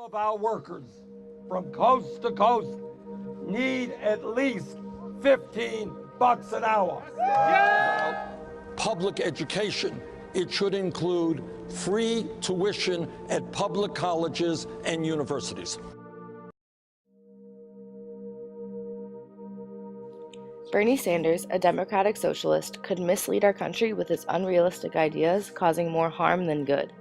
of our workers from coast to coast need at least $15 an hour. Public education. It should include free tuition at public colleges and universities. Bernie Sanders, a Democratic socialist, could mislead our country with his unrealistic ideas, causing more harm than good.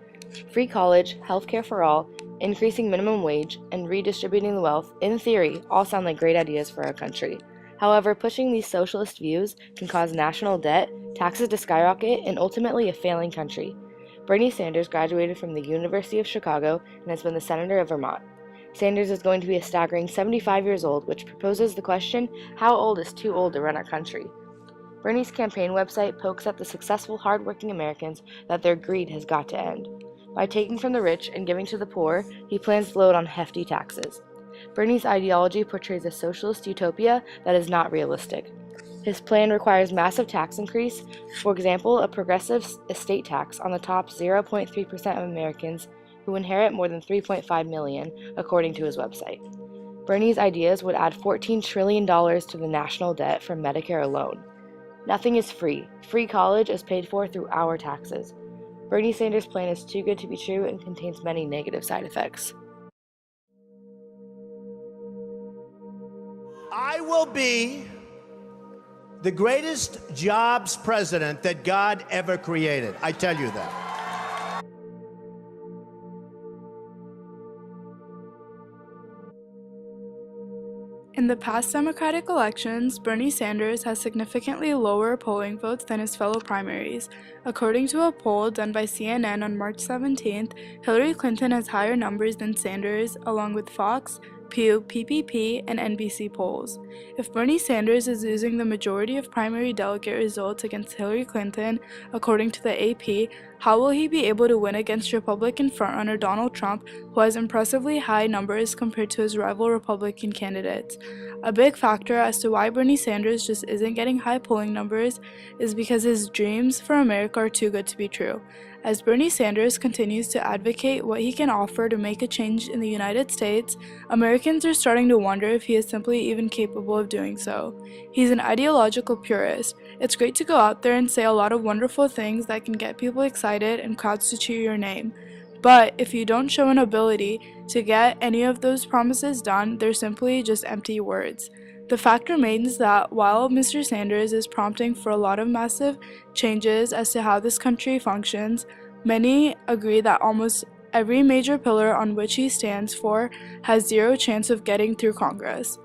Free college, healthcare for all, increasing minimum wage, and redistributing the wealth, in theory, all sound like great ideas for our country. However, pushing these socialist views can cause national debt, taxes to skyrocket, and ultimately a failing country. Bernie Sanders graduated from the University of Chicago and has been the Senator of Vermont. Sanders is going to be a staggering 75 years old, which proposes the question, how old is too old to run our country? Bernie's campaign website pokes at the successful, hardworking Americans that their greed has got to end. By taking from the rich and giving to the poor, he plans to load on hefty taxes. Bernie's ideology portrays a socialist utopia that is not realistic. His plan requires massive tax increase, for example, a progressive estate tax on the top 0.3% of Americans who inherit more than $3.5 million, according to his website. Bernie's ideas would add $14 trillion to the national debt from Medicare alone. Nothing is free. Free college is paid for through our taxes. Bernie Sanders' plan is too good to be true and contains many negative side effects. I will be the greatest jobs president that God ever created. I tell you that. In the past Democratic elections, Bernie Sanders has significantly lower polling votes than his fellow primaries. According to a poll done by CNN on March 17th, Hillary Clinton has higher numbers than Sanders, along with Fox, Pew, PPP, and NBC polls. If Bernie Sanders is losing the majority of primary delegate results against Hillary Clinton, according to the AP, how will he be able to win against Republican frontrunner Donald Trump, who has impressively high numbers compared to his rival Republican candidates? A big factor as to why Bernie Sanders just isn't getting high polling numbers is because his dreams for America are too good to be true. As Bernie Sanders continues to advocate what he can offer to make a change in the United States, Americans are starting to wonder if he is simply even capable of doing so. He's an ideological purist. It's great to go out there and say a lot of wonderful things that can get people excited and crowds to cheer your name. But if you don't show an ability to get any of those promises done, they're simply just empty words. The fact remains that while Mr. Sanders is prompting for a lot of massive changes as to how this country functions, many agree that almost every major pillar on which he stands for has zero chance of getting through Congress.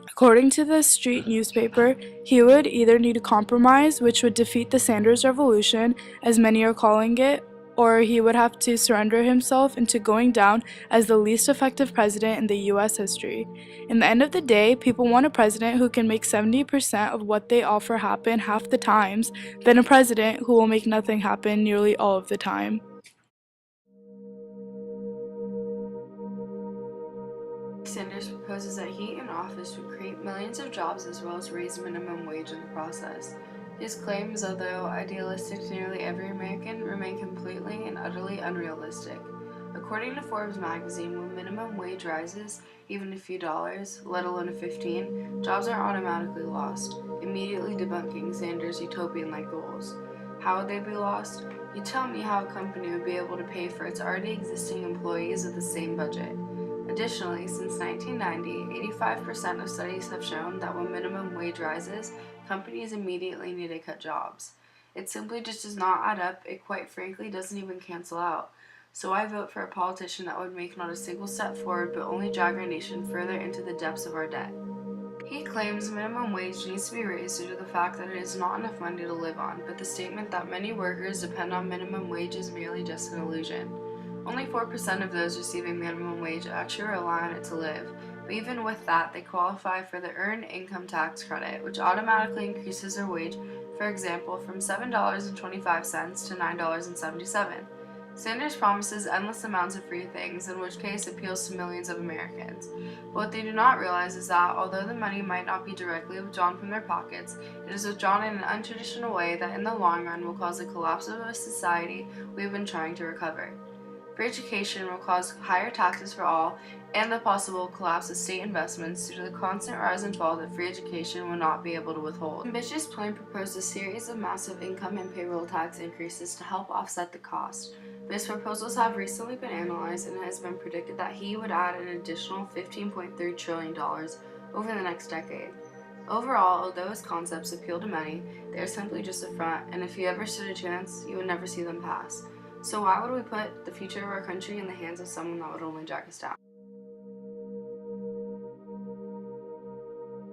According to the Street newspaper, he would either need a compromise, which would defeat the Sanders Revolution, as many are calling it, or he would have to surrender himself into going down as the least effective president in the US history. In the end of the day, people want a president who can make 70% of what they offer happen half the times than a president who will make nothing happen nearly all of the time. Sanders proposes that he in office would create millions of jobs as well as raise minimum wage in the process. His claims, although idealistic to nearly every American, remain completely and utterly unrealistic. According to Forbes magazine, when minimum wage rises, even a few dollars, let alone a 15, jobs are automatically lost, immediately debunking Sanders' utopian-like goals. How would they be lost? You tell me how a company would be able to pay for its already existing employees with the same budget. Additionally, since 1990, 85% of studies have shown that when minimum wage rises, companies immediately need to cut jobs. It simply just does not add up. It quite frankly doesn't even cancel out. So I vote for a politician that would make not a single step forward but only drag our nation further into the depths of our debt. He claims minimum wage needs to be raised due to the fact that it is not enough money to live on, but the statement that many workers depend on minimum wage is merely just an illusion. Only 4% of those receiving minimum wage actually rely on it to live, but even with that, they qualify for the Earned Income Tax Credit, which automatically increases their wage, for example, from $7.25 to $9.77. Sanders promises endless amounts of free things, in which case appeals to millions of Americans. But what they do not realize is that, although the money might not be directly withdrawn from their pockets, it is withdrawn in an untraditional way that in the long run will cause the collapse of a society we have been trying to recover. Free education will cause higher taxes for all and the possible collapse of state investments due to the constant rise and fall that free education will not be able to withhold. The ambitious plan proposed a series of massive income and payroll tax increases to help offset the cost. But his proposals have recently been analyzed, and it has been predicted that he would add an additional $15.3 trillion over the next decade. Overall, although his concepts appeal to many, they are simply just a front, and if you ever stood a chance, you would never see them pass. So why would we put the future of our country in the hands of someone that would only drag us down?